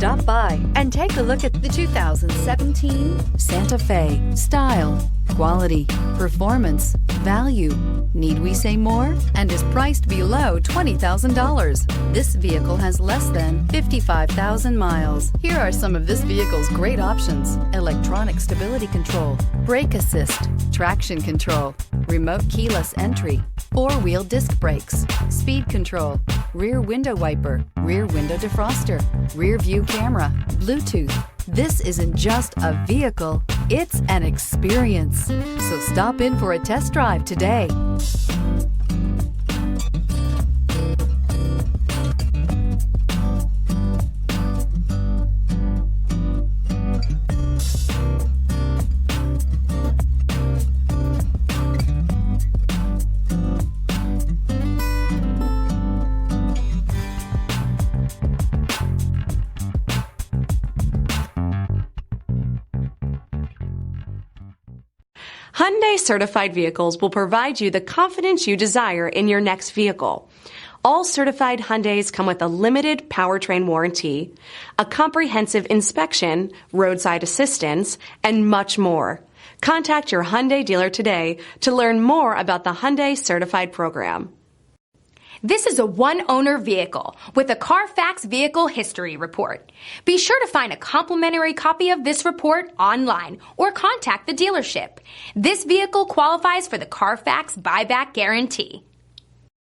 Stop by and take a look at the 2017 Santa Fe. Style, quality, performance, value. Need we say more? And is priced below $20,000. This vehicle has less than 55,000 miles. Here are some of this vehicle's great options: electronic stability control, brake assist, traction control, remote keyless entry, four-wheel disc brakes, speed control, rear window wiper, rear window defroster, rear view camera, Bluetooth. This isn't just a vehicle, it's an experience. So stop in for a test drive today. Hyundai Certified Vehicles will provide you the confidence you desire in your next vehicle. All certified Hyundais come with a limited powertrain warranty, a comprehensive inspection, roadside assistance, and much more. Contact your Hyundai dealer today to learn more about the Hyundai Certified program. This is a one-owner vehicle with a CARFAX Vehicle History Report. Be sure to find a complimentary copy of this report online or contact the dealership. This vehicle qualifies for the CARFAX Buyback Guarantee.